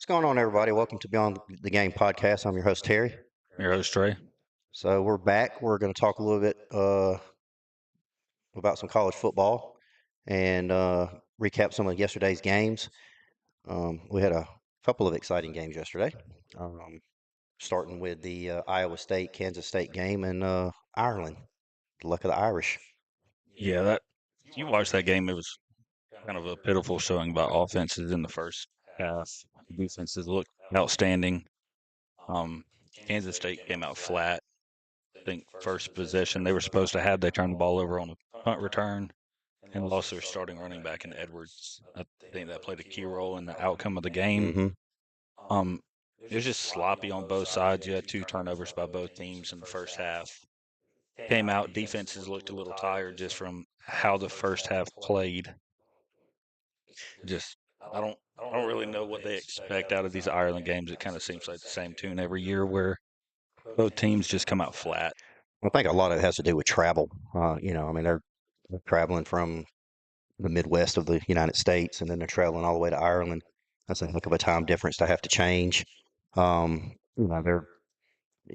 What's going on, everybody? Welcome to Beyond the Game podcast. I'm your host, Terry. Your host, Trey. So we're back. We're going to talk a little bit about some college football and recap some of yesterday's games. We had a couple of exciting games yesterday, um, starting with the Iowa State Kansas State game in Ireland. The luck of the Irish. Yeah, that you watched that game. It was kind of a pitiful showing by offenses in the first half. Defenses looked outstanding. Um, Kansas State came out flat. I think first possession they were supposed to have, they turned the ball over on a punt return and lost their starting running back in Edwards. I think that played a key role in the outcome of the game. Mm-hmm. Um, it was just sloppy on both sides. You had two turnovers by both teams in the first half. Came out, defenses looked a little tired just from how the first half played. Just I don't really know what they expect out of these Ireland games. It kind of seems like the same tune every year where both teams just come out flat. I think a lot of it has to do with travel. I mean, they're traveling from the Midwest of the United States, and then they're traveling all the way to Ireland. That's a heck of a time difference to have to change. They're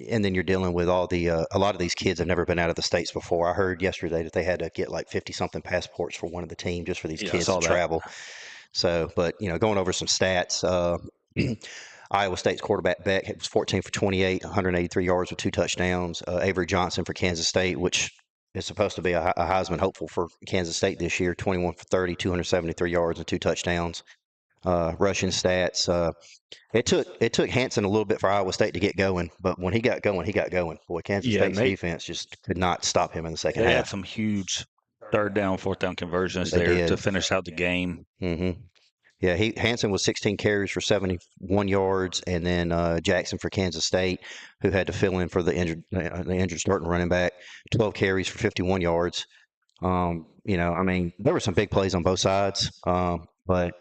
and then you're dealing with all the a lot of these kids have never been out of the states before. I heard yesterday that they had to get like 50 something passports for one of the team just for these Yeah, I kids to saw that. travel. So, but going over some stats. Iowa State's quarterback Beck was 14 for 28, 183 yards with two touchdowns. Avery Johnson for Kansas State, which is supposed to be a Heisman hopeful for Kansas State this year, 21 for 30, 273 yards and two touchdowns. Rushing stats. It took Hanson a little bit for Iowa State to get going, but when he got going, he got going. Boy, Kansas Yeah, State's defense just could not stop him in the second they had half. some huge third down, fourth down conversions They there did. to finish out the game. Mm-hmm. Yeah, Hanson was 16 carries for 71 yards, and then Jackson for Kansas State, who had to fill in for the injured starting running back, 12 carries for 51 yards. I mean, there were some big plays on both sides, but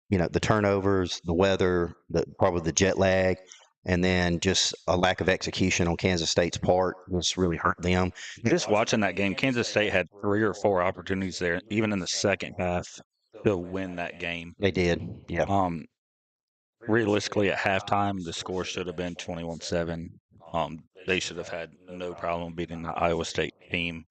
the turnovers, the weather, probably the jet lag, and then just a lack of execution on Kansas State's part was really hurt them. Just watching that game, Kansas State had 3 or 4 opportunities there, even in the second half, to win that game. They did, yeah. Um, Realistically, at halftime, the score should have been 21-7. They should have had no problem beating the Iowa State team.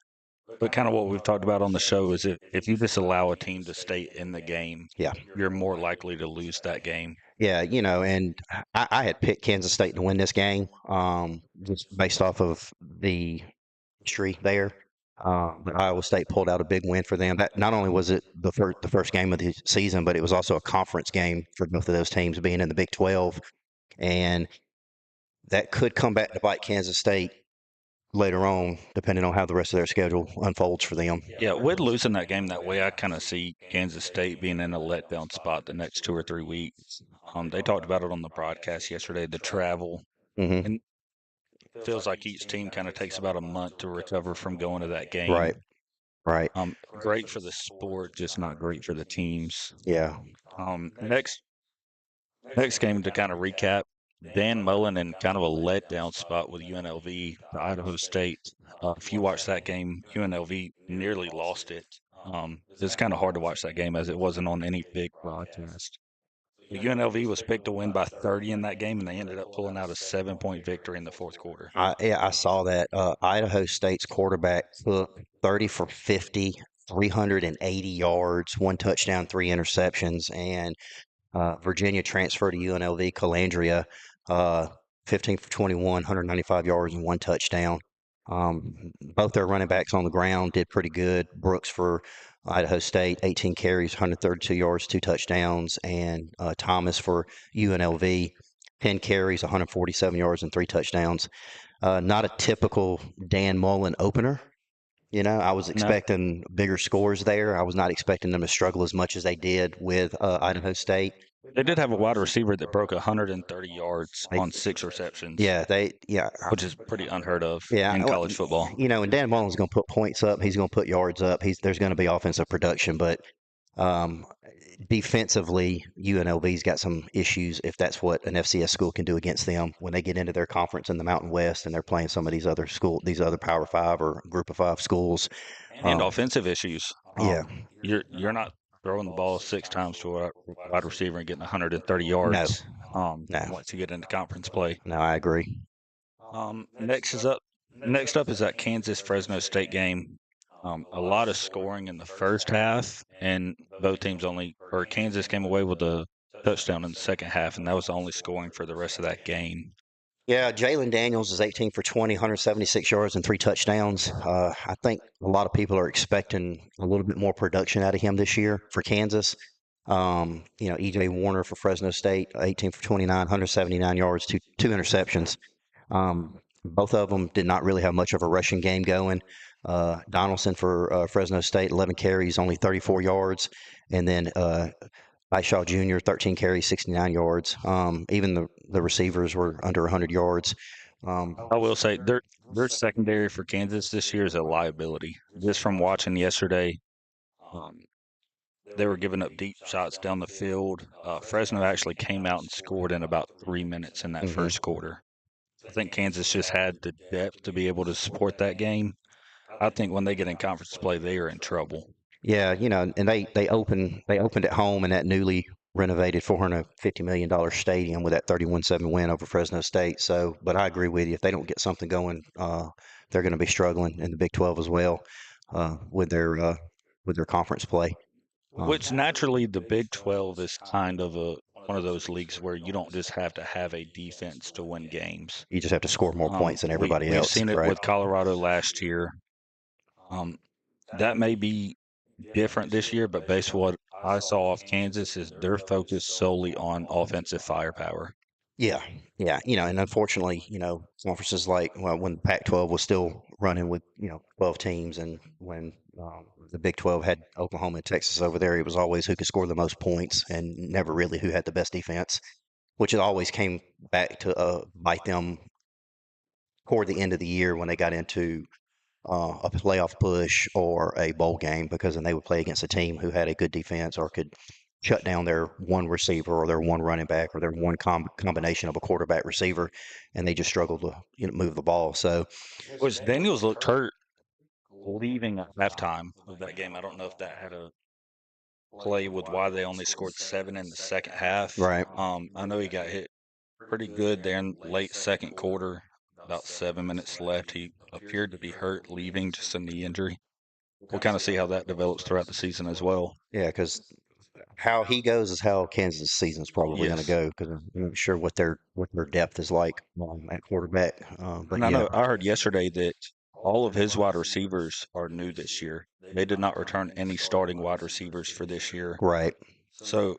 But kind of what we've talked about on the show is if you just allow a team to stay in the game, Yeah. you're more likely to lose that game. Yeah, and I had picked Kansas State to win this game, just based off of the history there. But Iowa State pulled out a big win for them. That not only was it the first game of the season, but it was also a conference game for both of those teams being in the Big 12, and that could come back to bite Kansas State later on, depending on how the rest of their schedule unfolds for them. Yeah, with losing that game that way, I kind of see Kansas State being in a letdown spot the next 2 or 3 weeks. They talked about it on the broadcast yesterday, the travel. Mm-hmm. And it feels like each team kind of takes about a month to recover from going to that game. Right. Right. Great for the sport, just not great for the teams. Yeah. Next game to kind of recap, Dan Mullen in kind of a letdown spot with UNLV, to Idaho State. If you watch that game, UNLV nearly lost it. It's kind of hard to watch that game as it wasn't on any big broadcast. The UNLV was picked to win by 30 in that game, and they ended up pulling out a 7-point victory in the fourth quarter. I saw that. Idaho State's quarterback took 30 for 50, 380 yards, one touchdown, three interceptions, and Virginia transferred to UNLV. Calandria, 15 for 21, 195 yards and one touchdown. Both their running backs on the ground did pretty good. Brooks for Idaho State, 18 carries, 132 yards, two touchdowns, and Thomas for UNLV, 10 carries, 147 yards, and three touchdowns. Not a typical Dan Mullen opener. I was expecting bigger scores there. I was not expecting them to struggle as much as they did with Idaho State. They did have a wide receiver that broke 130 yards on 6 receptions. Yeah, which is pretty unheard of yeah, in college football. And Dan Mullen's going to put points up. He's going to put yards up. There's going to be offensive production, but defensively, UNLV's got some issues if that's what an FCS school can do against them when they get into their conference in the Mountain West and they're playing some of these other Power Five or Group of Five schools. And offensive issues. Yeah. You're not throwing the ball 6 times to a wide receiver and getting 130 yards. No, once you get into conference play. no, I agree. Next up is that Kansas Fresno State game. A lot of scoring in the first half, and both teams Kansas came away with a touchdown in the second half, and that was the only scoring for the rest of that game. Yeah, Jalen Daniels is 18 for 20, 176 yards and three touchdowns. I think a lot of people are expecting a little bit more production out of him this year for Kansas. EJ Warner for Fresno State, 18 for 29, 179 yards, two interceptions. Both of them did not really have much of a rushing game going. Donaldson for Fresno State, 11 carries, only 34 yards. And then Shaw Jr., 13 carries, 69 yards. Even the receivers were under 100 yards. I will say their secondary for Kansas this year is a liability. Just from watching yesterday, um, they were giving up deep shots down the field. Fresno actually came out and scored in about 3 minutes in that hmm first quarter. I think Kansas just had the depth to be able to support that game. I think when they get in conference play, they are in trouble. Yeah, and they opened at home in that newly renovated $450 million stadium with that 31-7 win over Fresno State. So, but I agree with you. If they don't get something going, they're going to be struggling in the Big 12 as well uh, with their uh, with their conference play. Um, Which naturally, the Big 12 is kind of one of those leagues where you don't just have to have a defense to win games. you just have to score more points than everybody We've else, seen it right? with Colorado last year. Um, that may be different this year, but based on what I saw off Kansas, is they're focused solely on offensive firepower. Yeah, yeah, and unfortunately, conferences like well, when the Pac-12 was still running with 12 teams, and when the Big 12 had Oklahoma and Texas over there, it was always who could score the most points, and never really who had the best defense, which it always came back to bite them toward the end of the year when they got into a playoff push or a bowl game, because then they would play against a team who had a good defense or could shut down their one receiver or their one running back or their one combination of a quarterback receiver, and they just struggled to move the ball. So Was Daniels looked hurt leaving at halftime of that game. I don't know if that had a play with why they only scored seven in the second half. right, I know he got hit pretty good there in late second quarter. About 7 minutes left. He appeared to be hurt leaving, just a knee injury. We'll kind of see how that develops throughout the season as well. yeah, because how he goes is how Kansas season is probably going to Yes. go, because I'm not sure what their depth is like at quarterback. But And I yeah, know I heard yesterday that all of his wide receivers are new this year. They did not return any starting wide receivers for this year. right. So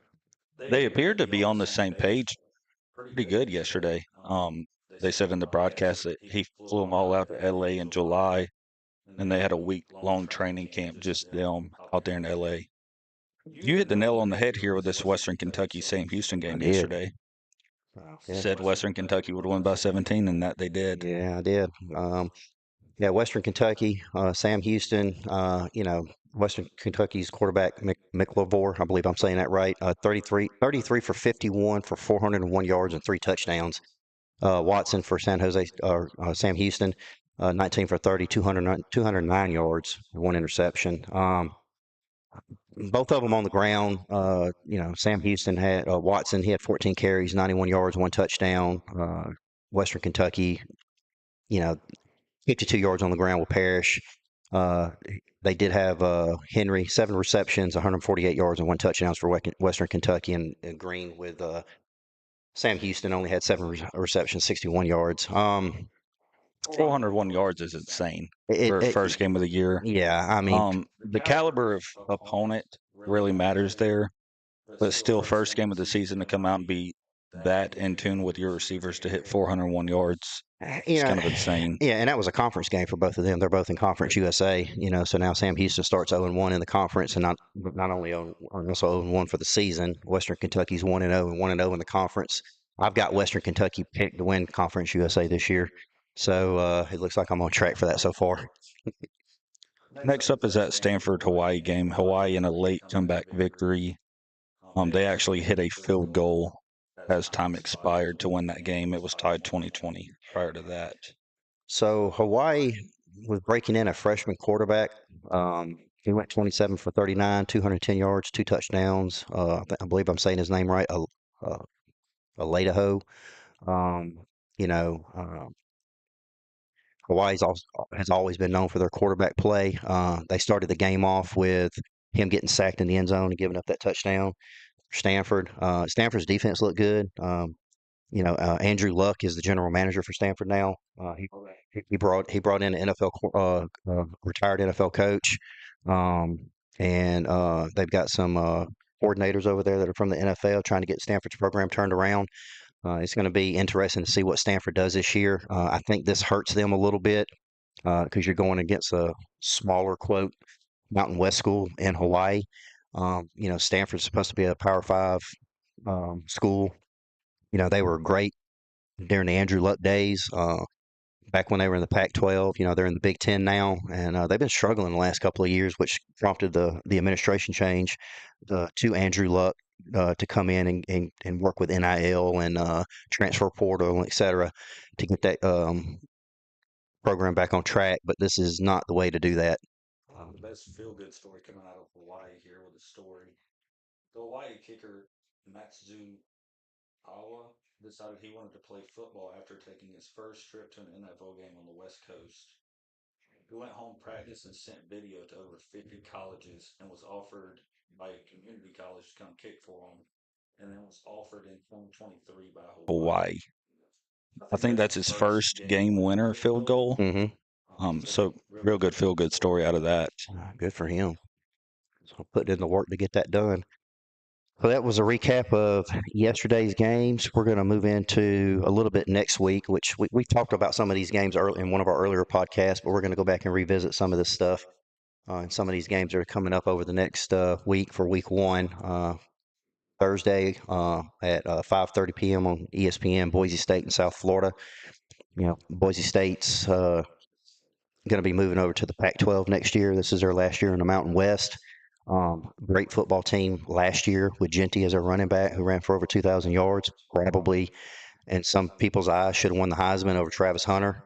they appeared to be on the same page pretty good yesterday. They said in the broadcast that he flew them all out to LA in July, and they had a week-long training camp, just them out there in LA. You hit the nail on the head here with this Western Kentucky Sam Houston I game did. yesterday. Yeah, Said Western Kentucky would win by 17, and that they did. yeah, I did. Yeah, Western Kentucky, Sam Houston, Western Kentucky's quarterback, McLavore, I believe I'm saying that right, 33 for 51 for 401 yards and three touchdowns. Watson for Sam Houston, 19 for 30, 209 yards, one interception. Both of them on the ground. Sam Houston had Watson, he had 14 carries, 91 yards, one touchdown. Western Kentucky, you know, 52 yards on the ground with Parrish. Uh, they did have Henry, seven receptions, 148 yards, and one touchdowns for Western Kentucky, and Green with Sam Houston only had seven receptions, 61 yards. 401 yards is insane for a It first game of the year. yeah, I mean, The caliber of opponent really matters there, but still, first game of the season to come out and be that in tune with your receivers to hit 401 yards you is know, kind of insane. yeah, and that was a conference game for both of them. They're both in Conference USA, so now Sam Houston starts 0-1 in the conference, and not only also 0-1 for the season. Western Kentucky's 1-0 and 1-0 in the conference. I've got Western Kentucky picked to win Conference USA this year, so it looks like I'm on track for that so far. Next up is that Stanford Hawaii game. Hawaii in a late comeback victory. They actually hit a field goal as time expired to win that game. It was tied 2020 prior to that. So Hawaii was breaking in a freshman quarterback. He went 27 for 39, 210 yards, two touchdowns. I believe I'm saying his name right. Idaho. Um, you know, Hawaii's also, has always been known for their quarterback play. They started the game off with him getting sacked in the end zone and giving up that touchdown. Stanford. Stanford's defense looked good. Andrew Luck is the general manager for Stanford now. He brought in an retired NFL coach, um, and they've got some coordinators over there that are from the NFL trying to get Stanford's program turned around. It's going to be interesting to see what Stanford does this year. I think this hurts them a little bit because you're going against a smaller quote Mountain West school in Hawaii. Stanford's supposed to be a Power Five school. They were great during the Andrew Luck days, back when they were in the Pac-12. They're in the Big Ten now, and they've been struggling the last couple of years, which prompted the administration change to Andrew Luck to come in and work with NIL and transfer portal, et cetera, to get that program back on track. But this is not the way to do that. The best feel-good story coming out of Hawaii here with a story. The Hawaii kicker, Matsu Awa, decided he wanted to play football after taking his first trip to an NFL game on the West Coast. He went home, practiced, and sent video to over 50 colleges and was offered by a community college to come kick for him, and then was offered in 2023 by Hawaii. I think that's his first game winner field goal. Mm-hmm. So real good feel good story out of that. Good for him. So putting in the work to get that done. So that was a recap of yesterday's games. We're going to move into a little bit next week, which we talked about some of these games early in one of our earlier podcasts, but we're going to go back and revisit some of this stuff. And some of these games are coming up over the next week for week one. Thursday at 5:30 p.m. on ESPN, Boise State and South Florida. Boise State's going to be moving over to the Pac-12 next year. This is their last year in the Mountain West. Great football team last year with Genty as our running back, who ran for over 2,000 yards. Probably, in some people's eyes, should have won the Heisman over Travis Hunter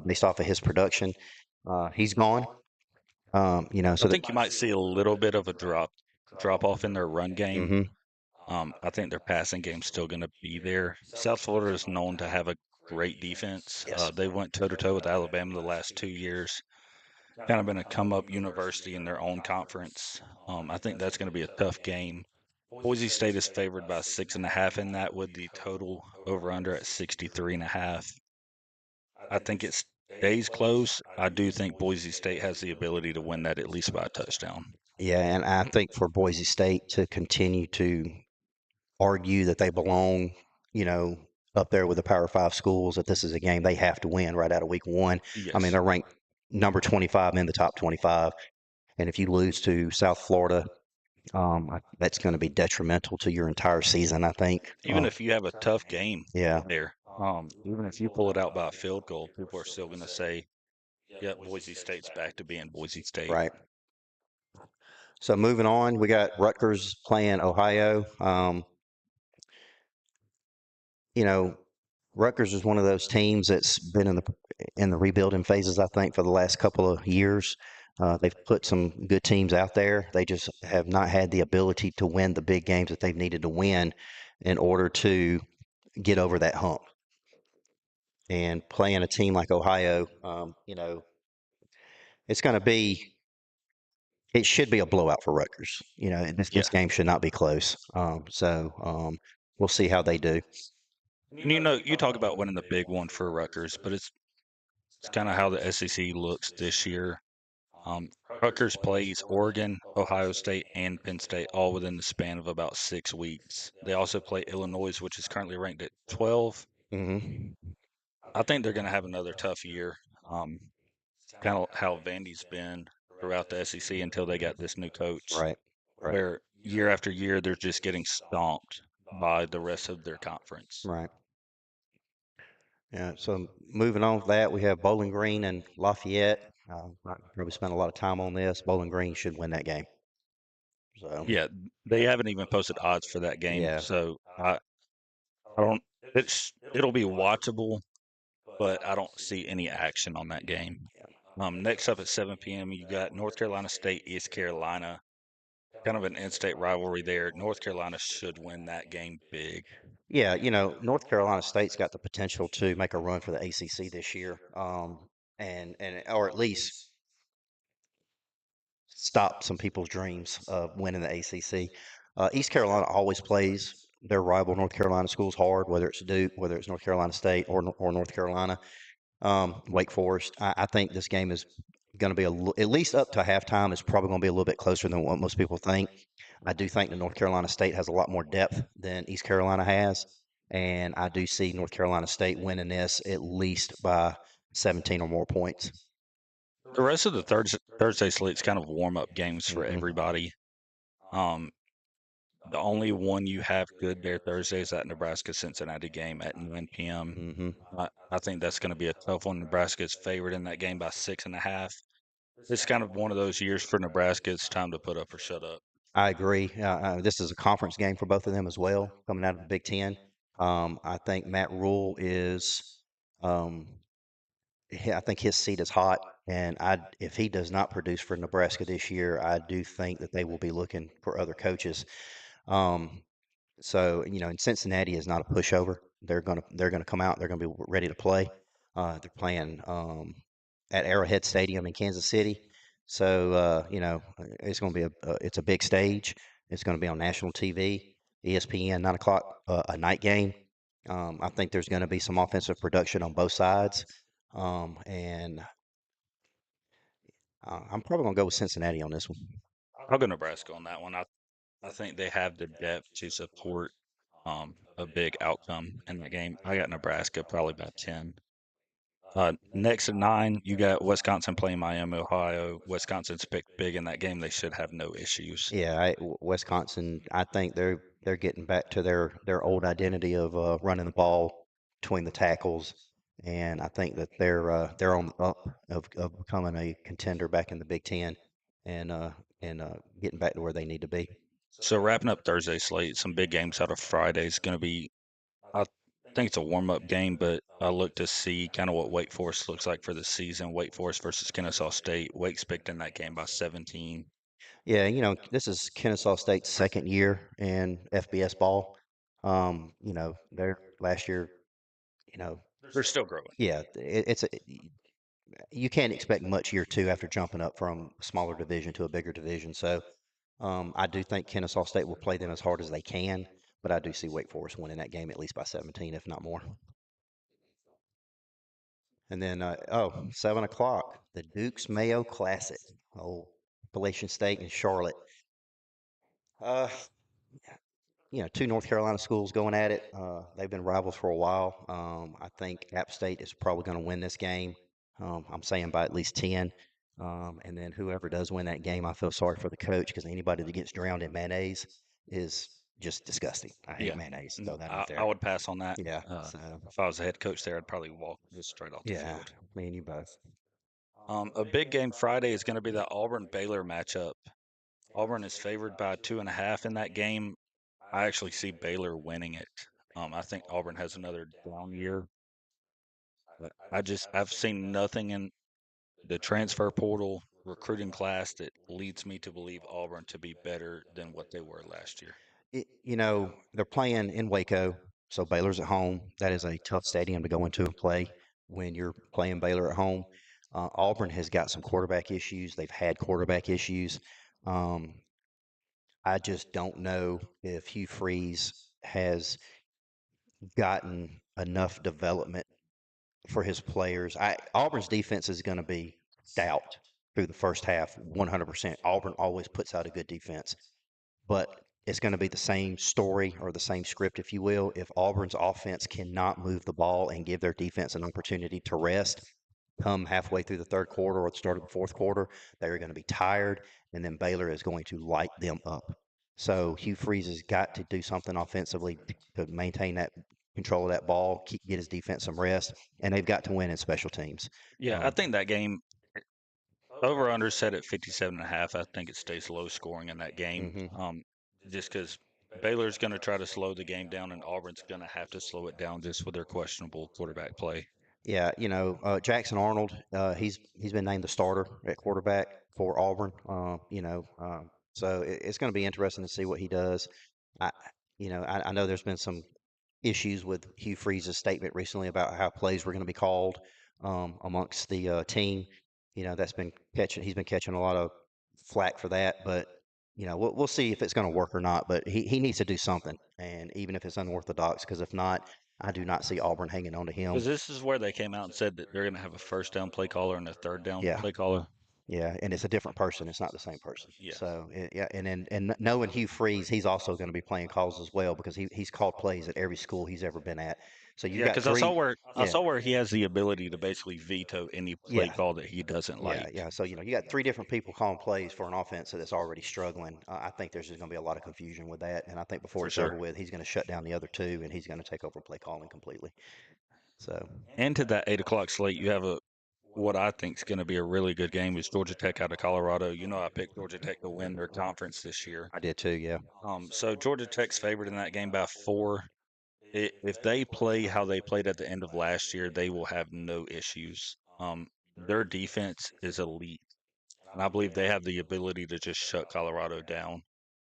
based off of his production. He's gone. I So that. think you might see a little bit of a drop off in their run game. Mm-hmm. I think their passing game's still going to be there. South Florida is known to have a great defense. Yes. They went toe to toe with Alabama the last 2 years. Kind of been a come up university in their own conference. I think that's going to be a tough game. Boise State is favored by 6.5 in that, with the total over under at 63.5. I think it stays close. I do think Boise State has the ability to win that at least by a touchdown. Yeah, and I think for Boise State to continue to argue that they belong, you know, up there with the Power Five schools, that this is a game they have to win right out of week one. I mean, Yes. they're ranked number 25 in the top 25. And if you lose to South Florida, that's going to be detrimental to your entire season, I think. Even if you have a tough game Yeah, there, even if you pull it out by a field goal, people are still going to say, "Yep, Boise State's back to being Boise State." right. So moving on, we got Rutgers playing Ohio. You know, Rutgers is one of those teams that's been in the rebuilding phases, I think, for the last couple of years. They've put some good teams out there. They just have not had the ability to win the big games that they've needed to win in order to get over that hump. And playing a team like Ohio, it's going to be, it should be a blowout for Rutgers. This Yeah. game should not be close. We'll see how they do. And you talk about winning the big one for Rutgers, but it's kind of how the SEC looks this year. Um, Rutgers plays Oregon, Ohio State, and Penn State all within the span of about 6 weeks. They also play Illinois, which is currently ranked at 12. Hmm. I think they're going to have another tough year. Um, Kind of how Vandy's been throughout the SEC until they got this new coach, Right. Right. where year after year they're just getting stomped by the rest of their conference. Right. Yeah. So moving on with that, we have Bowling Green and Lafayette. I probably spent a lot of time on this. Bowling Green should win that game. So Yeah, they haven't even posted odds for that game, yeah. so I don't. It'll be watchable, but I don't see any action on that game. Next up at 7 p.m., you got North Carolina State, East Carolina. Kind of an in-state rivalry there. North Carolina should win that game big. Yeah, North Carolina State's got the potential to make a run for the ACC this year, and or at least stop some people's dreams of winning the ACC. East Carolina always plays their rival North Carolina schools hard, whether it's Duke, whether it's North Carolina State or North Carolina, Wake Forest. I think this game is going to be at least up to halftime is probably going to be a little bit closer than what most people think. I do think that North Carolina State has a lot more depth than East Carolina has, and I do see North Carolina State winning this at least by 17 or more points. The rest of the Thursday slate's kind of warm up games for Hmm. everybody. Um, the only one you have good there Thursday is that Nebraska Cincinnati game at 9 p.m. Hmm. I think that's going to be a tough one. Nebraska is favored in that game by 6.5. It's kind of one of those years for Nebraska. It's time to put up or shut up. I agree. This is a conference game for both of them as well, coming out of the Big Ten. I think Matt Rule is, um, I think his seat is hot, and if he does not produce for Nebraska this year, I do think that they will be looking for other coaches. Um, So, and Cincinnati is not a pushover. They're gonna come out. They're gonna be ready to play. They're playing at Arrowhead Stadium in Kansas City. So, it's gonna be it's a big stage. It's gonna be on national TV, ESPN, 9 o'clock, a night game. I think there's gonna be some offensive production on both sides. And I'm probably gonna go with Cincinnati on this one. I'll go Nebraska on that one. I think they have the depth to support a big outcome in the game. I got Nebraska probably by 10. Next at 9, you got Wisconsin playing Miami, Ohio. Wisconsin's picked big in that game. They should have no issues. Yeah, Wisconsin. I think they're getting back to their old identity of running the ball between the tackles, and I think that they're on the up of becoming a contender back in the Big Ten, and getting back to where they need to be. So wrapping up Thursday slate, some big games out of Friday is going to be. I think it's a warm up game, but I look to see kind of what Wake Forest looks like for the season. Wake Forest versus Kennesaw State. Wake's picked in that game by 17. Yeah, this is Kennesaw State's second year in FBS ball. Their last year, you know, They're still growing. yeah, it's you can't expect much year two after jumping up from a smaller division to a bigger division. So I do think Kennesaw State will play them as hard as they can, but I do see Wake Forest winning that game at least by 17, if not more. And then, 7 o'clock, the Dukes Mayo Classic. Oh, Appalachian State and Charlotte. Uh, two North Carolina schools going at it. They've been rivals for a while. I think App State is probably going to win this game. I'm saying by at least 10. And then whoever does win that game, I feel sorry for the coach because anybody that gets drowned in mayonnaise is just disgusting. I hate Yeah, mayonnaise. Throw that out I there. would pass on that. Yeah. Uh, So, if I was the head coach there, I'd probably walk just straight off the yeah, field. me and you both. A big game Friday is going to be the Auburn Baylor matchup. Auburn is favored by 2.5 in that game. I actually see Baylor winning it. I think Auburn has another down year. But I've seen nothing in the transfer portal recruiting class that leads me to believe Auburn to be better than what they were last year. They're playing in Waco, so Baylor's at home. That is a tough stadium to go into and play when you're playing Baylor at home. Auburn has got some quarterback issues. They've had quarterback issues. Um, I just don't know if Hugh Freeze has gotten enough development for his players. Auburn's defense is going to be stout through the first half, 100%. Auburn always puts out a good defense, but it's going to be the same story or the same script, if you will. If Auburn's offense cannot move the ball and give their defense an opportunity to rest, come halfway through the third quarter or the start of the fourth quarter, they're going to be tired, and then Baylor is going to light them up. So Hugh Freeze has got to do something offensively to maintain that control of that ball, get his defense some rest, and they've got to win in special teams. Yeah, I Um, think that game over under set at 57.5. I think it stays low scoring in that game. mhm. Just because Baylor's going to try to slow the game down and Auburn's going to have to slow it down just with their questionable quarterback play. Yeah, Jackson Arnold, he's been named the starter at quarterback for Auburn. So it's going to be interesting to see what he does. I, I know there's been some issues with Hugh Freeze's statement recently about how plays were going to be called amongst the team. That's been catching. He's been catching a lot of flack for that, but we'll see if it's going to work or not. But he needs to do something, and even if it's unorthodox, because if not, I do not see Auburn hanging on to him. Because this is where they came out and said that they're going to have a first down play caller and a third down Yeah, play caller. yeah, and it's a different person. It's not the same person. Yeah, So yeah, and knowing Hugh Freeze, he's also going to be playing calls as well because he's called plays at every school he's ever been at. So you've yeah. got Because I saw three. where Yeah, he has the ability to basically veto any play yeah, call that he doesn't yeah, like, yeah. So you got three different people calling plays for an offense that's already struggling. I think there's just going to be a lot of confusion with that, and I think before for it's over sure. with, he's going to shut down the other two, and he's going to take over play calling completely. So And to that 8 o'clock slate, you have a what I think is going to be a really good game is Georgia Tech out of Colorado. I picked Georgia Tech to win their conference this year. I did too. Yeah. So Georgia Tech's favored in that game by 4. If they play how they played at the end of last year, they will have no issues. Their defense is elite, and I believe they have the ability to just shut Colorado down.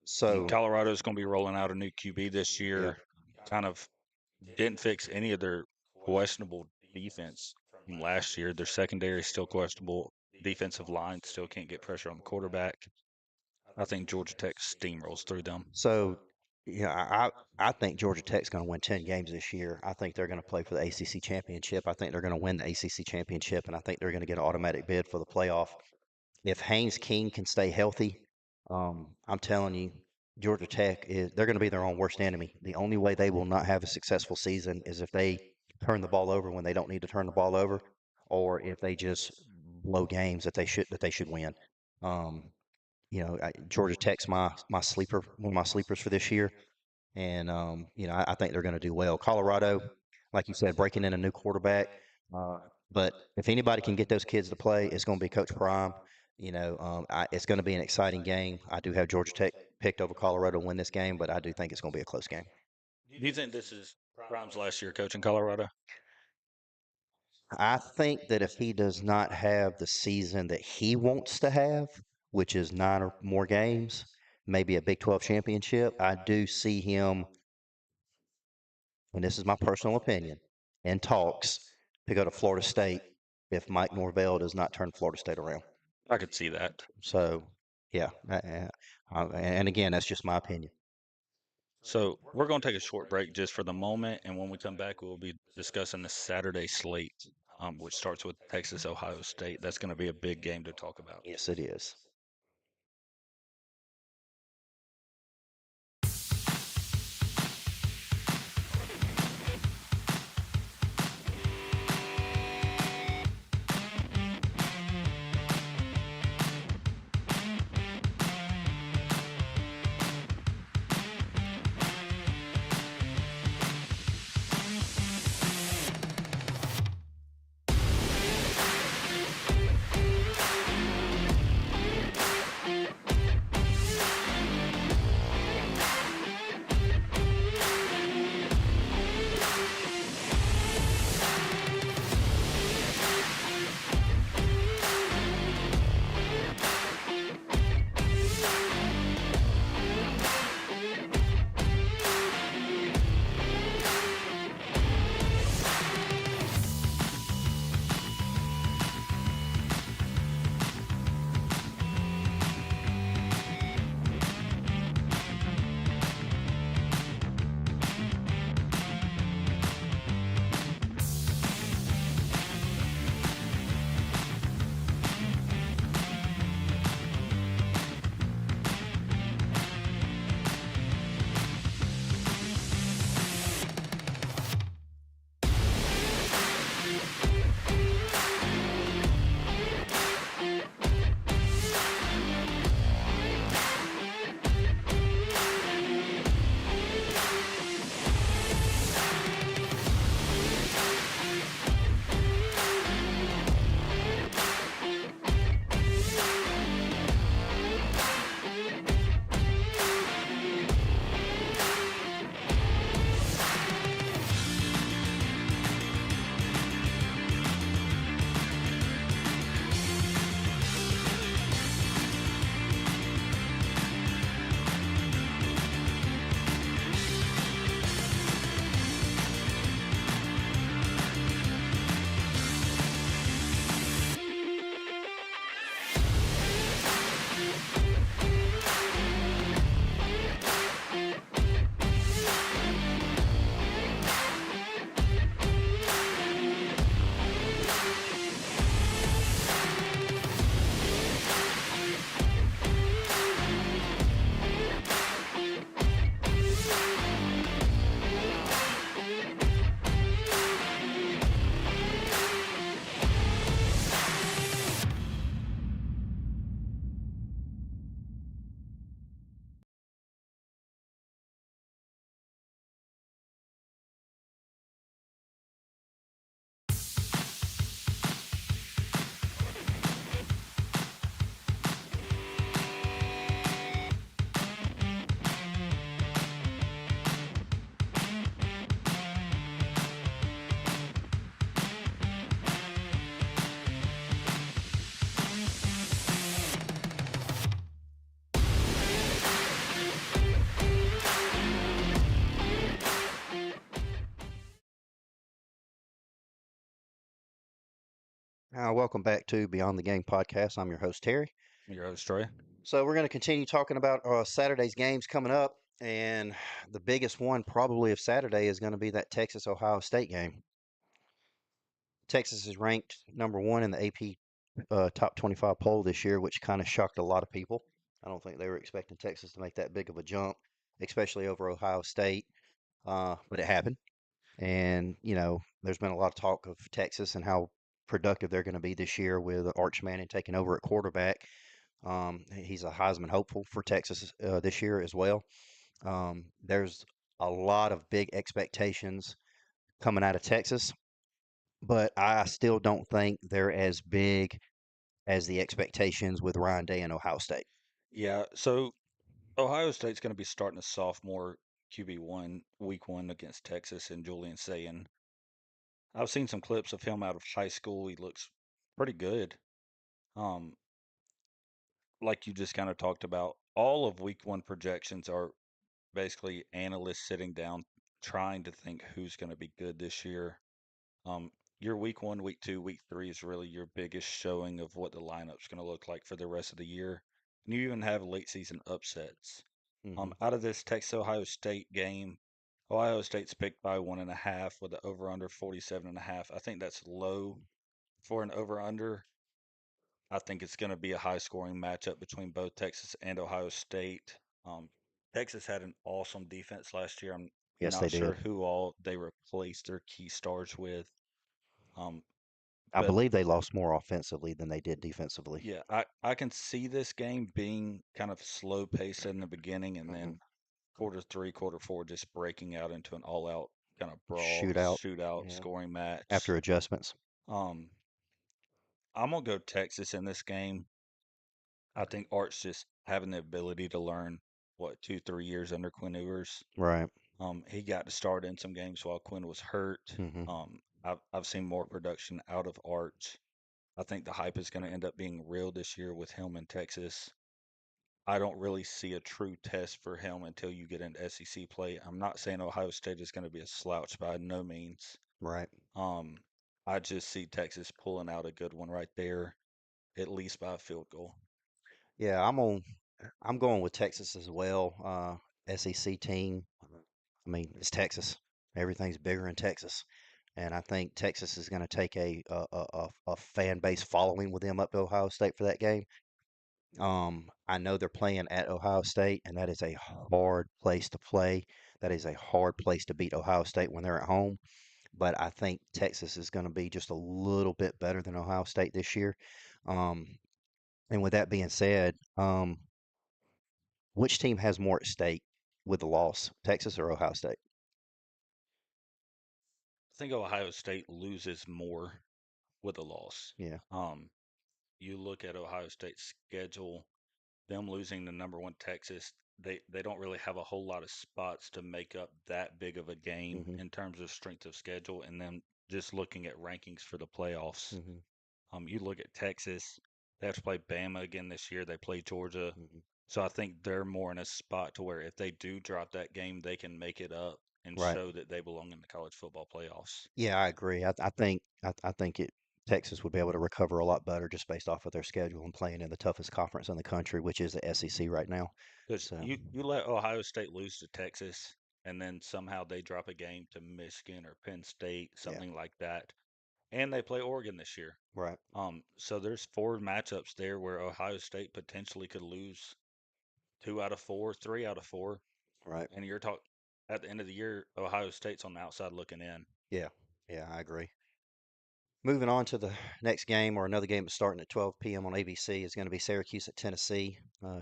So Colorado is going to be rolling out a new QB this yeah. year. Kind of didn't fix any of their questionable defense from last year. Their secondary is still questionable. Defensive line still can't get pressure on the quarterback. I think Georgia Tech steamrolls through them. So, yeah, I think Georgia Tech's going to win 10 games this year. I think they're going to play for the ACC championship. I think they're going to win the ACC championship, and I think they're going to get an automatic bid for the playoff. If Haynes King can stay healthy, I'm telling you, Georgia Tech they're going to be their own worst enemy. The only way they will not have a successful season is if they turn the ball over when they don't need to turn the ball over, or if they just blow games that they should win. Um, Georgia Tech's my sleeper, one of my sleepers for this year, and I think they're going to do well. Colorado, like you said, breaking in a new quarterback, uh, but if anybody can get those kids to play, it's going to be Coach Prime. It's going to be an exciting game. I do have Georgia Tech picked over Colorado to win this game, but I do think it's going to be a close game. Do you think this is Prime's last year coaching Colorado? I think that if he does not have the season that he wants to have, which is 9 or more games, maybe a Big 12 championship, I do see him, and this is my personal opinion, in talks to go to Florida State if Mike Norvell does not turn Florida State around. I could see that. So, yeah, and again, that's just my opinion. So we're going to take a short break just for the moment, and when we come back, we'll be discussing the Saturday slate, which starts with Texas Ohio State. That's going to be a big game to talk about. Yes, it is. Welcome back to Beyond the Game podcast. I'm your host, Terry. Your host, Trey. So, we're going to continue talking about Saturday's games coming up. And the biggest one, probably, of Saturday is going to be that Texas Ohio State game. Texas is ranked number one in the AP top 25 poll this year, which kind of shocked a lot of people. I don't think they were expecting Texas to make that big of a jump, especially over Ohio State, but it happened. And, there's been a lot of talk of Texas and how productive they're going to be this year with Arch Manning taking over at quarterback. He's a Heisman hopeful for Texas this year as well. There's a lot of big expectations coming out of Texas, but I still don't think they're as big as the expectations with Ryan Day and Ohio State. Yeah, so Ohio State's going to be starting a sophomore QB1 week one against Texas and Julian Sayin. I've seen some clips of him out of high school. He looks pretty good. Um, like you just kind of talked about, all of week one projections are basically analysts sitting down trying to think who's going to be good this year. Um, your week one, week two, week three is really your biggest showing of what the lineup's going to look like for the rest of the year. And you even have late season upsets. Hmm. Out of this Texas Ohio State game, Ohio State's picked by 1.5 with the over under 47.5. I think that's low for an over under. I think it's going to be a high scoring matchup between both Texas and Ohio State. Um, Texas had an awesome defense last year. I'm Yes, they not sure did. who all they replaced their key stars with. Um, I but believe they lost more offensively than they did defensively. yeah, I can see this game being kind of slow paced in the beginning and Hmm. then quarter three, quarter four, just breaking out into an all out kind of brawl, Shootout, shootout, yeah, scoring match. after adjustments. Um, I'm gonna go Texas in this game. I think Art's just having the ability to learn what 2, 3 years under Quinn Ewers. Right. He got to start in some games while Quinn was hurt. Hmm. I've seen more production out of Arch. I think the hype is going to end up being real this year with him in Texas. I don't really see a true test for him until you get into SEC play. I'm not saying Ohio State is going to be a slouch by no means. Right. Um, I just see Texas pulling out a good one right there, at least by a field goal. Yeah, I'm going with Texas as well. SEC team. I mean, it's Texas. Everything's bigger in Texas, and I think Texas is going to take a fan base following with them up to Ohio State for that game. I know they're playing at Ohio State, and that is a hard place to play. That is a hard place to beat Ohio State when they're at home. But I think Texas is going to be just a little bit better than Ohio State this year. Um, and with that being said, which team has more at stake with the loss, Texas or Ohio State? I think Ohio State loses more with a loss. Yeah. Um, you look at Ohio State's schedule, them losing the number one Texas, they don't really have a whole lot of spots to make up that big of a game Hmm. in terms of strength of schedule. And then just looking at rankings for the playoffs, Hmm. you look at Texas, they have to play Bama again this year. They play Georgia. Hmm. So I think they're more in a spot to where if they do drop that game, they can make it up and Right. show that they belong in the college football playoffs. Yeah, I agree. I think it Texas would be able to recover a lot better just based off of their schedule and playing in the toughest conference in the country, which is the SEC right now. Because So you let Ohio State lose to Texas, and then somehow they drop a game to Michigan or Penn State, yeah, something like that, and they play Oregon this year. right, So there's four matchups there where Ohio State potentially could lose 2 out of 4, 3 out of 4, right. and you're talking at the end of the year, Ohio State's on the outside looking in. Yeah, yeah, I agree. Moving on to the next game or another game that's starting at 12 p.m. on ABC is going to be Syracuse at Tennessee.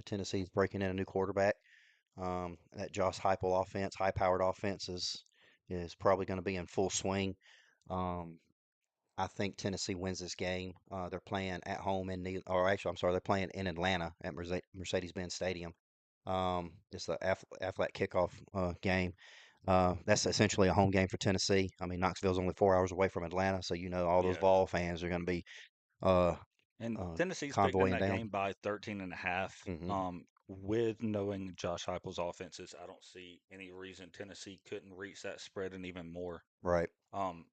Tennessee's breaking in a new quarterback. That Josh Heupel offense, high-powered offense, is probably going to be in full swing. Um, I think Tennessee wins this game. They're playing at home or actually, I'm sorry, they're playing in Atlanta at Mercedes-Benz Stadium. It's the Aflac kickoff game. That's essentially a home game for Tennessee. I mean, Knoxville's only 4 hours away from Atlanta, so all those Yeah. Vol fans are going to be uh, And Tennessee's picked in convoying that down. game by 13.5. Hmm. With knowing Josh Heupel's offenses, I don't see any reason Tennessee couldn't reach that spread and even more. Right. Um,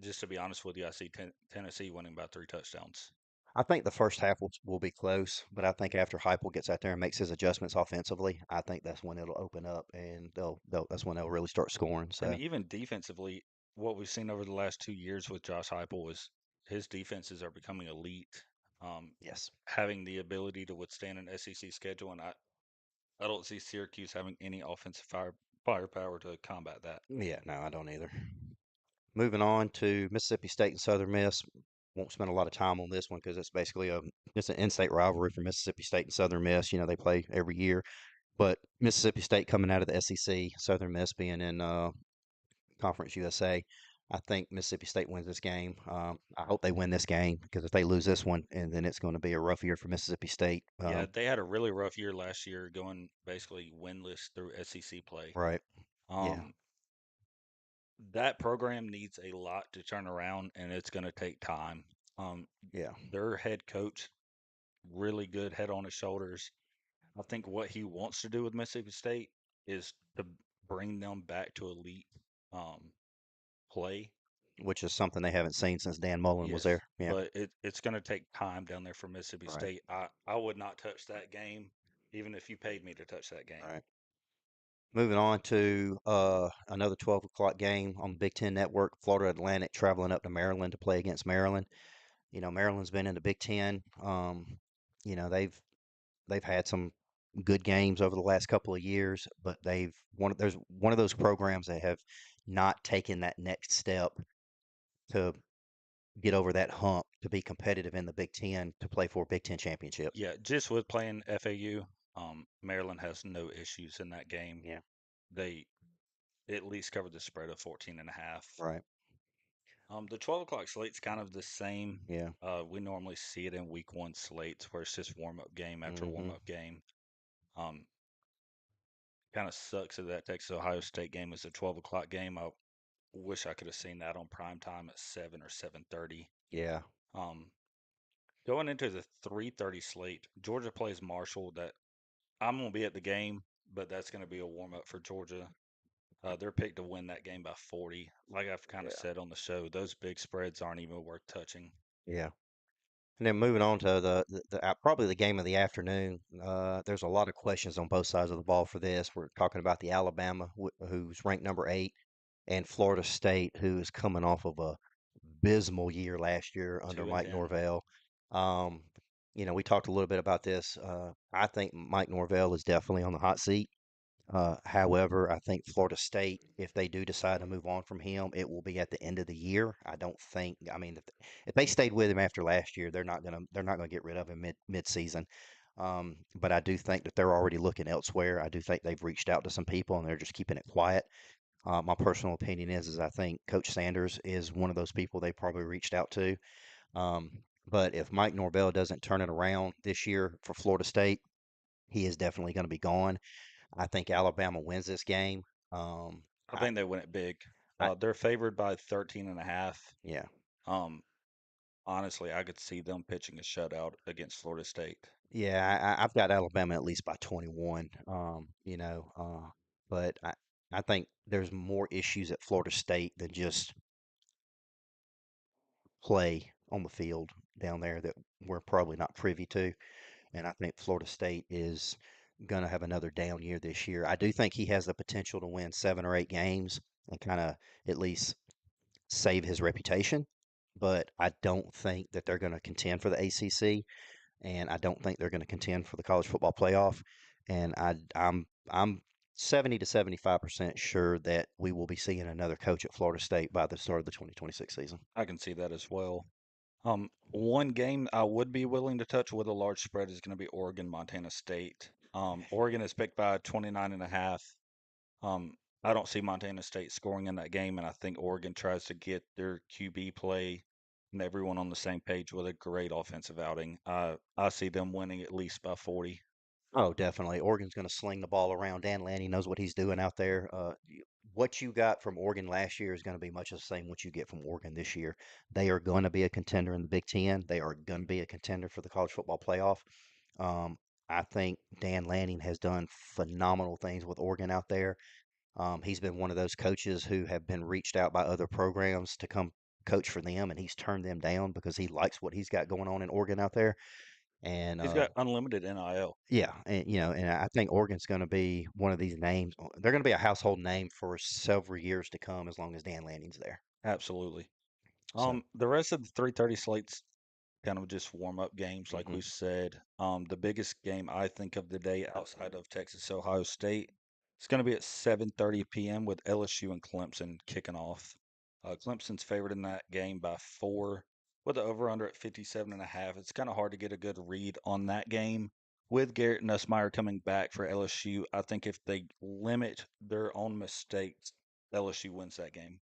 just to be honest with you, I see Tennessee winning by 3 touchdowns. I think the first half will be close, but I think after Heupel gets out there and makes his adjustments offensively, I think that's when it'll open up and they'll that's when they'll really start scoring. And So even defensively, what we've seen over the last 2 years with Josh Heupel is his defenses are becoming elite, yes, having the ability to withstand an SEC schedule. And I don't see Syracuse having any offensive firepower to combat that. yeah, no, I don't either. Moving on to Mississippi State and Southern Miss. Won't spend a lot of time on this one because it's basically it's an in-state rivalry for Mississippi State and Southern Miss. You know, they play every year, but Mississippi State coming out of the SEC, Southern Miss being in Conference USA. I think Mississippi State wins this game. I hope they win this game because if they lose this one, and then it's going to be a rough year for Mississippi State. Yeah, they had a really rough year last year, going basically winless through SEC play. Right. Yeah. Um, that program needs a lot to turn around, and it's going to take time. Um, Yeah. their head coach, really good head on his shoulders. I think what he wants to do with Mississippi State is to bring them back to elite um, play. Which is something they haven't seen since Dan Mullen was Yes, there. Yeah. but it's going to take time down there for Mississippi Right. State. I would not touch that game, even if you paid me to touch that game. Right. Moving on to another 12 o'clock game on the Big Ten Network. Florida Atlantic traveling up to Maryland to play against Maryland. You know, Maryland's been in the Big Ten. You know, they've had some good games over the last couple of years, but there's one of those programs that have not taken that next step to get over that hump to be competitive in the Big Ten to play for Big Ten championships. Yeah, just with playing FAU, Maryland has no issues in that game. Yeah, They at least covered the spread of 14 and a half. right. The 12 o'clock slate's kind of the same. Yeah. We normally see it in week one slates where it's just warm up game after warm Hmm. up game. Um, kind of sucks that that Texas Ohio State game is a 12 o'clock game. I wish I could have seen that on prime time at 7 or 7:30. Yeah. Um, going into the 3:30 slate, Georgia plays Marshall. That I'm gonna be at the game, but that's gonna be a warm up for Georgia. They're picked to win that game by 40. Like I've kind of Yeah. said on the show, those big spreads aren't even worth touching. Yeah. And then moving on to probably the game of the afternoon. There's a lot of questions on both sides of the ball for this. We're talking about the Alabama, who's ranked number 8, and Florida State, who is coming off of a abysmal year last year under 2 and Mike 10. Norvell. Um, you know, we talked a little bit about this. I think Mike Norvell is definitely on the hot seat. However, I think Florida State, if they do decide to move on from him, it will be at the end of the year. I don't think. I mean, if they stayed with him after last year, they're not gonna get rid of him mid season. But I do think that they're already looking elsewhere. I do think they've reached out to some people and they're just keeping it quiet. My personal opinion is I think Coach Sanders is one of those people they probably reached out to. Um, but if Mike Norvell doesn't turn it around this year for Florida State, he is definitely going to be gone. I think Alabama wins this game. Um, I I, think they win it big. I, They're favored by 13 and a half. yeah, Um, honestly, I could see them pitching a shutout against Florida State. yeah, I've got Alabama at least by 21. But I think there's more issues at Florida State than just play on the field down there that we're probably not privy to. And I think Florida State is going to have another down year this year. I do think he has the potential to win 7 or 8 games and kind of at least save his reputation. But I don't think that they're going to contend for the ACC, and I don't think they're going to contend for the college football playoff. And I'm 70 to 75% sure that we will be seeing another coach at Florida State by the start of the 2026 season. I can see that as well. One game I would be willing to touch with a large spread is going to be Oregon, Montana State. Oregon is picked by 29 and a half. I don't see Montana State scoring in that game, and I think Oregon tries to get their QB play and everyone on the same page with a great offensive outing. I see them winning at least by 40. Oh, definitely. Oregon's going to sling the ball around. Dan Lanning knows what he's doing out there. What you got from Oregon last year is going to be much the same what you get from Oregon this year. They are going to be a contender in the Big Ten. They are going to be a contender for the college football playoff. Um, I think Dan Lanning has done phenomenal things with Oregon out there. He's been one of those coaches who have been reached out by other programs to come coach for them, and he's turned them down because he likes what he's got going on in Oregon out there. And He's got unlimited NIL. yeah, and and I think Oregon's going to be one of these names. They're going to be a household name for several years to come, as long as Dan Lanning's there. Absolutely. So, The rest of the 3:30 slates kind of just warm up games, like we hmm said. The biggest game I think of the day outside of Texas Ohio State, it's going to be at 7:30 p.m. with LSU and Clemson kicking off. Clemson's favored in that game by 4 with the over under at 57.5. It's kind of hard to get a good read on that game. With Garrett Nussmeier coming back for LSU, I think if they limit their own mistakes, LSU wins that game.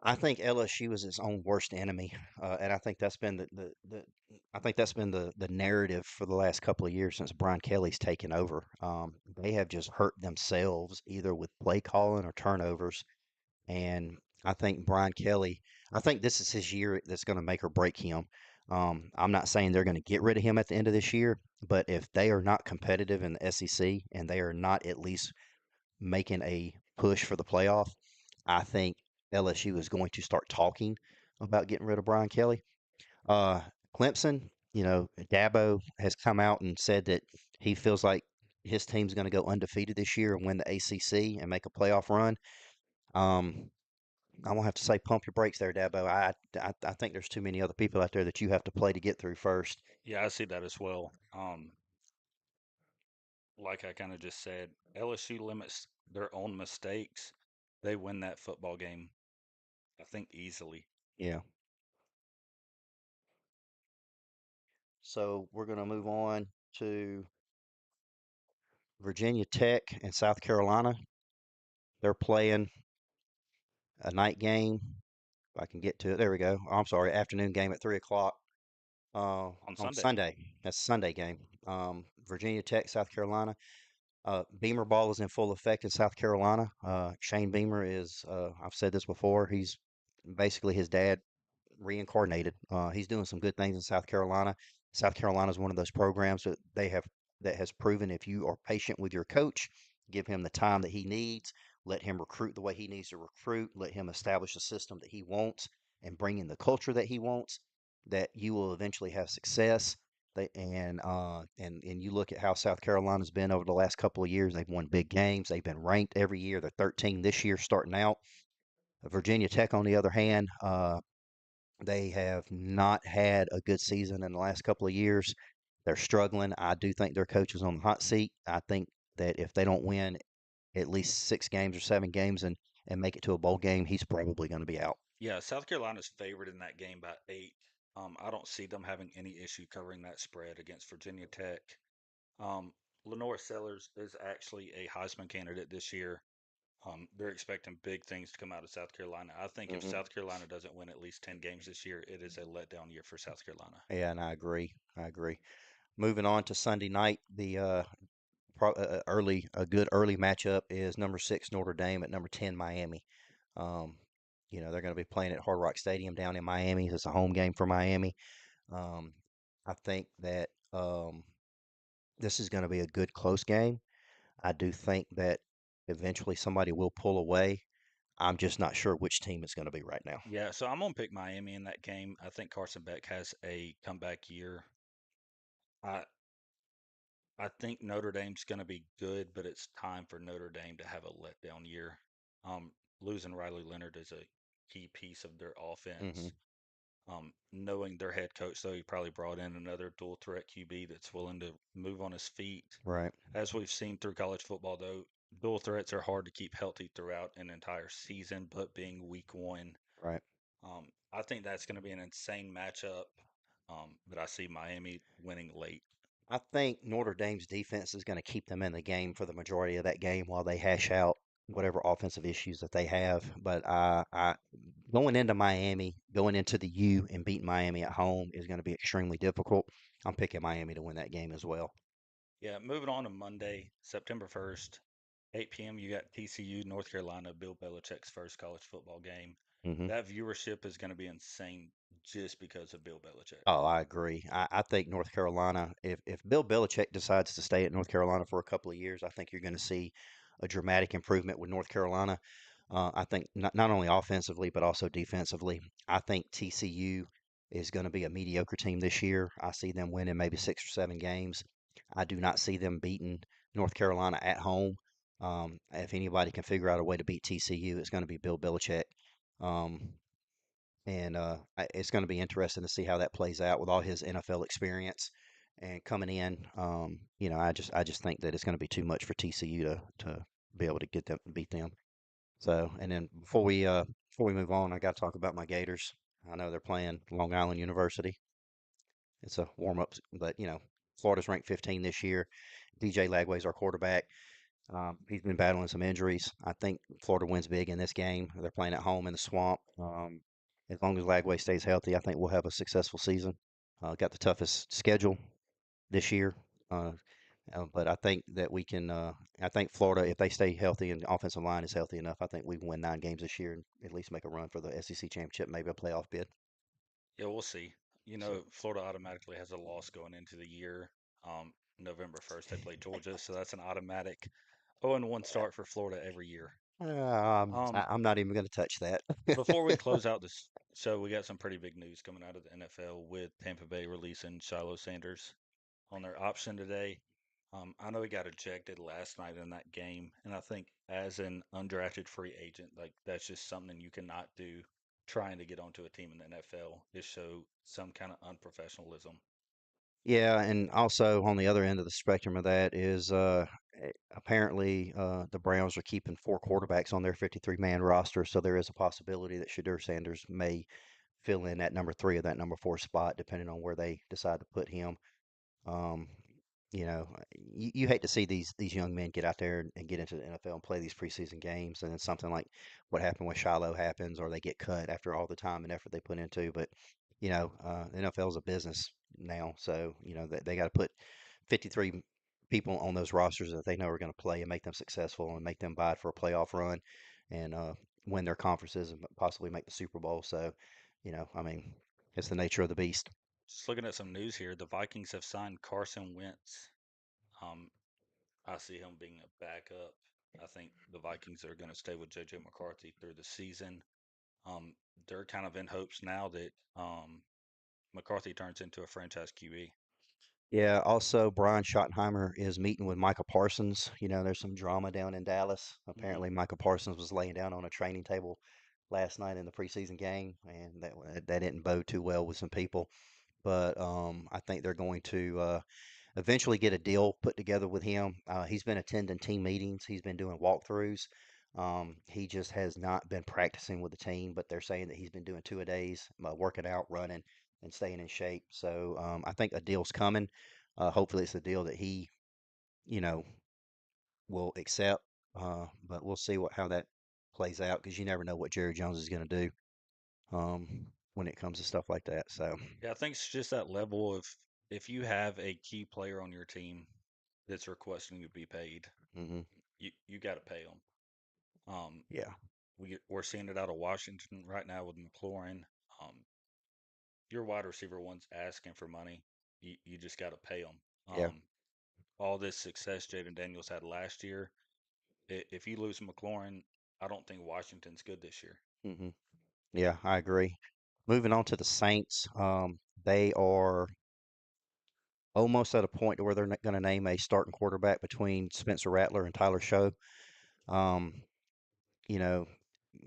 I think LSU is its own worst enemy, and I think that's been I think that's been the narrative for the last couple of years since Brian Kelly's taken over. They have just hurt themselves either with play calling or turnovers, and I think Brian Kelly, I think this is his year that's going to make or break him. I'm not saying they're going to get rid of him at the end of this year, but if they are not competitive in the SEC and they are not at least making a push for the playoff, I think LSU is going to start talking about getting rid of Brian Kelly. Uh, Clemson, Dabo has come out and said that he feels like his team's going to go undefeated this year and win the ACC and make a playoff run. Um, I'm gonna have to say, pump your brakes there, Dabo. I think there's too many other people out there that you have to play to get through first. Yeah, I see that as well. Like I kind of just said, LSU limits their own mistakes. They win that football game, I think, easily. Yeah. So we're gonna move on to Virginia Tech and South Carolina. They're playing a night game. If I can get to it, there we go. Oh, I'm sorry, afternoon game at 3 o'clock On on Sunday. Sunday. That's a Sunday game. Virginia Tech, South Carolina. Beamer ball is in full effect in South Carolina. Shane Beamer is, I've said this before, he's basically his dad reincarnated. He's doing some good things in South Carolina. South Carolina is one of those programs that they have that has proven if you are patient with your coach, give him the time that he needs, let him recruit the way he needs to recruit, let him establish a system that he wants, and bring in the culture that he wants, that you will eventually have success. And you look at how South Carolina's been over the last couple of years. They've won big games. They've been ranked every year. They're 13 this year, starting out. Virginia Tech, on the other hand, they have not had a good season in the last couple of years. They're struggling. I do think their coach is on the hot seat. I think that if they don't win at least 6 games or 7 games and make it to a bowl game, he's probably going to be out. Yeah, South Carolina's favored in that game by 8. I don't see them having any issue covering that spread against Virginia Tech. Um, Lenore Sellers is actually a Heisman candidate this year. They're expecting big things to come out of South Carolina. I think if hmm South Carolina doesn't win at least 10 games this year, it is a letdown year for South Carolina. Yeah, and I agree. I agree. Moving on to Sunday night, the a good early matchup is number 6 Notre Dame at number 10 Miami. Um, they're going to be playing at Hard Rock Stadium down in Miami. It's a home game for Miami. Um, I think that this is going to be a good close game. I do think that eventually somebody will pull away. I'm just not sure which team it's going to be right now. Yeah, so I'm gonna pick Miami in that game. I think Carson Beck has a comeback year. I I think Notre Dame's gonna be good, but it's time for Notre Dame to have a letdown year. Losing Riley Leonard is a key piece of their offense. hmm Knowing their head coach, though, he probably brought in another dual threat QB that's willing to move on his feet. Right, As we've seen through college football, though, dual threats are hard to keep healthy throughout an entire season, but being week one, right. I think that's going to be an insane matchup. But I see Miami winning late. I think Notre Dame's defense is going to keep them in the game for the majority of that game while they hash out whatever offensive issues that they have. But going into Miami, going into the U and beating Miami at home is going to be extremely difficult. I'm picking Miami to win that game as well. Yeah, moving on to Monday, September 1st, 8 p.m., you got TCU, North Carolina, Bill Belichick's first college football game. hmm That viewership is going to be insane just because of Bill Belichick. Oh, I agree. I think North Carolina, if Bill Belichick decides to stay at North Carolina for a couple of years, I think you're going to see a dramatic improvement with North Carolina. I think not only offensively but also defensively. I think TCU is going to be a mediocre team this year. I see them winning maybe 6 or 7 games. I do not see them beating North Carolina at home. If anybody can figure out a way to beat TCU, it's going to be Bill Belichick. Um, and it's going to be interesting to see how that plays out with all his NFL experience and coming in. I just think that it's going to be too much for TCU to be able to get them beat them. So, and then before we move on, I got to talk about my Gators. I know they're playing Long Island University. It's a warm up, but Florida's ranked 15 this year. DJ Lagway's our quarterback. He's been battling some injuries. I think Florida wins big in this game. They're playing at home in the swamp. As long as Lagway stays healthy, I think we'll have a successful season. Got the toughest schedule this year. Uh, but I think that we can. I think Florida, if they stay healthy and the offensive line is healthy enough, I think we can win 9 games this year and at least make a run for the SEC championship, maybe a playoff bid. Yeah, we'll see. So, Florida automatically has a loss going into the year. November 1st, they play Georgia, so that's an automatic 0-1 start for Florida every year. Um, I'm not even going to touch that. Before we close out this show, we got some pretty big news coming out of the NFL with Tampa Bay releasing Shiloh Sanders on their option today. I know he got ejected last night in that game, and I think as an undrafted free agent, like that's just something you cannot do trying to get onto a team in the NFL is show some kind of unprofessionalism. Yeah, and also on the other end of the spectrum of that is apparently the Browns are keeping 4 quarterbacks on their 53-man roster, so there is a possibility that Shadur Sanders may fill in at number 3 or that number 4 spot, depending on where they decide to put him. Um, you hate to see these young men get out there and get into the NFL and play these preseason games, and then something like what happened with Shiloh happens, or they get cut after all the time and effort they put into. But the NFL is a business now, so they got to put 53 people on those rosters that they know are going to play and make them successful and make them bide for a playoff run and win their conferences and possibly make the Super Bowl. So, I mean, it's the nature of the beast. Just looking at some news here, the Vikings have signed Carson Wentz. Um, I see him being a backup. I think the Vikings are going to stay with JJ McCarthy through the season. They're kind of in hopes now that McCarthy turns into a franchise QB. Yeah, also Brian Schottenheimer is meeting with Micah Parsons. There's some drama down in Dallas. Hmm. Apparently, Micah Parsons was laying down on a training table last night in the preseason game, and that didn't bode too well with some people. But I think they're going to eventually get a deal put together with him. He's been attending team meetings. He's been doing walkthroughs. He just has not been practicing with the team, but they're saying that he's been doing 2-a-days, working out, running, and staying in shape. So I think a deal's coming. Hopefully, it's a deal that he, you know, will accept. But we'll see how that plays out because you never know what Jerry Jones is going to do when it comes to stuff like that. So, Yeah, I think it's just that level of if you have a key player on your team that's requesting to be paid, hmm you got to pay them. Um, yeah. we're seeing it out of Washington right now with McLaurin. Um, your wide receiver one's asking for money. You just got to pay them. Yeah. All this success Jaden Daniels had last year, if you lose McLaurin, I don't think Washington's good this year. hmm Yeah, I agree. Moving on to the Saints, they are almost at a point to where they're going to name a starting quarterback between Spencer Rattler and Tyler Show. Um, you know,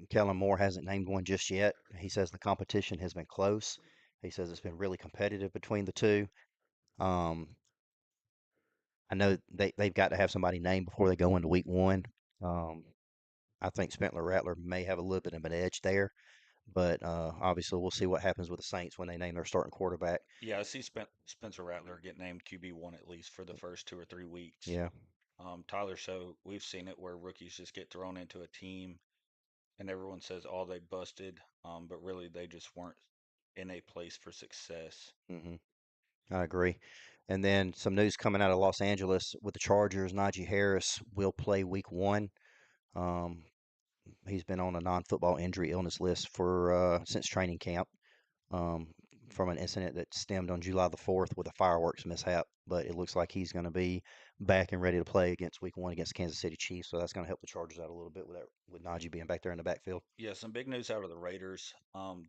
Kellen Moore hasn't named one just yet. He says the competition has been close. He says it's been really competitive between the two. Um, I know they've got to have somebody named before they go into week one. Um, I think Spencer Rattler may have a little bit of an edge there, but obviously we'll see what happens with the Saints when they name their starting quarterback. Yeah, I see Spencer Rattler get named QB1 at least for the first 2 or 3 weeks. Yeah. Tyler Show, we've seen it where rookies just get thrown into a team and everyone says, oh, they busted, but really they just weren't in a place for success. hmm I agree. And then some news coming out of Los Angeles with the Chargers. Najee Harris will play week one. Um, he's been on a non-football injury illness list for since training camp. Um, from an incident that stemmed on July the 4th with a fireworks mishap. But it looks like he's going to be back and ready to play against Week 1 against Kansas City Chiefs. So that's going to help the Chargers out a little bit with that, with Najee being back there in the backfield. Yeah, some big news out of the Raiders.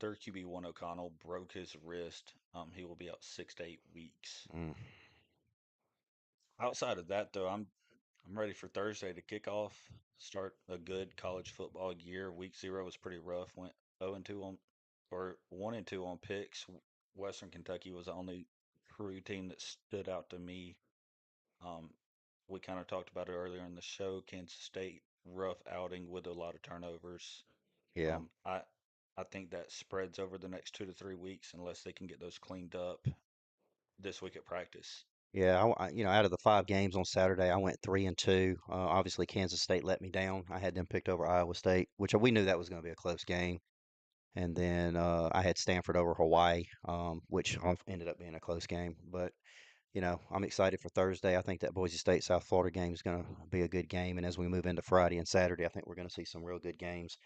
Their QB1 O'Connell broke his wrist. He will be out 6 to 8 weeks. Mm, Outside of that, though, I'm ready for Thursday to kick off, start a good college football year. Week 0 was pretty rough. Went 0-2 on, or 1-2 on picks. Western Kentucky was the only true team that stood out to me. Um, we kind of talked about it earlier in the show. Kansas State, rough outing with a lot of turnovers. yeah. Um, I I think that spreads over the next 2 to 3 weeks unless they can get those cleaned up this week at practice. Yeah, out of the 5 games on Saturday, I went 3-2. Obviously, Kansas State let me down. I had them picked over Iowa State, which we knew that was going to be a close game. And then I had Stanford over Hawaii, which ended up being a close game. But I'm excited for Thursday. I think that Boise State South Florida game is going to be a good game. And as we move into Friday and Saturday, I think we're going to see some real good games.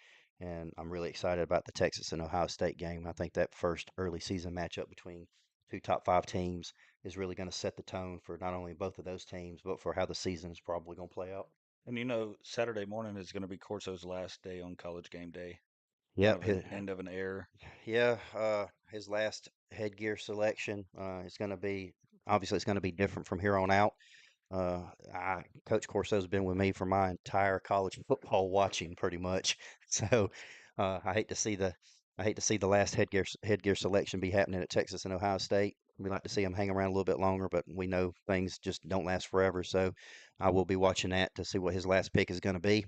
And I'm really excited about the Texas and Ohio State game. I think that first early season matchup between two top five teams is really going to set the tone for not only both of those teams, but for how the season is probably going to play out. And Saturday morning is going to be Corso's last day on College Game Day. Kind Yep. of an end of an era. Yeah, his last headgear selection is going to be obviously it's going to be different from here on out. Coach Corso's been with me for my entire college football watching, pretty much. So I hate to see the last headgear selection be happening at Texas and Ohio State. We like to see him hang around a little bit longer, but we know things just don't last forever. So I will be watching that to see what his last pick is going to be,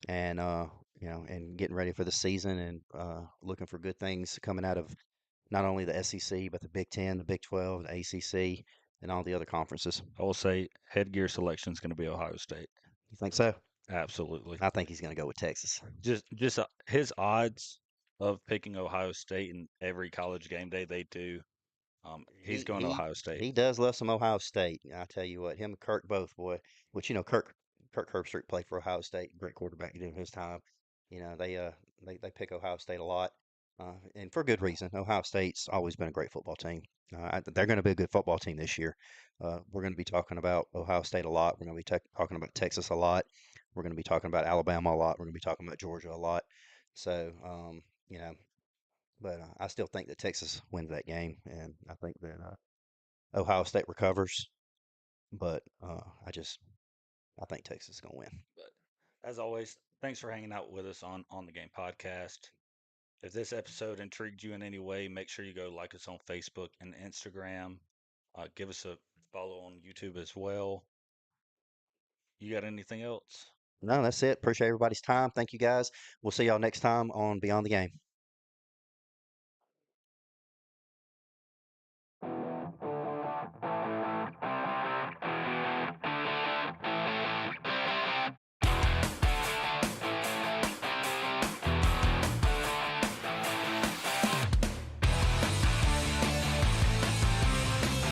and and getting ready for the season, and looking for good things coming out of not only the SEC but the Big Ten, the Big 12, the ACC, and all the other conferences. I will say headgear selection is going to be Ohio State. You think so? Absolutely. I think he's going to go with Texas. Just his odds of picking Ohio State in every College Game Day they do. He's He going to he Ohio State. he does love some Ohio State. I tell you what, him and Kirk both, boy. Which Kirk Herbstreit played for Ohio State, great quarterback during his time. They pick Ohio State a lot, and for good reason. Ohio State's always been a great football team. They're going to be a good football team this year. We're going to be talking about Ohio State a lot. We're going to be talking about Texas a lot. We're going to be talking about Alabama a lot. We're going to be talking about Georgia a lot. So, you know, but I still think that Texas wins that game, and I think that Ohio State recovers. But I think Texas is going to win. But as always, thanks for hanging out with us on the Game Podcast. If this episode intrigued you in any way, make sure you go like us on Facebook and Instagram. Give us a follow on YouTube as well. You got anything else? No, that's it. Appreciate everybody's time. Thank you guys. We'll see y'all next time on Beyond the Game.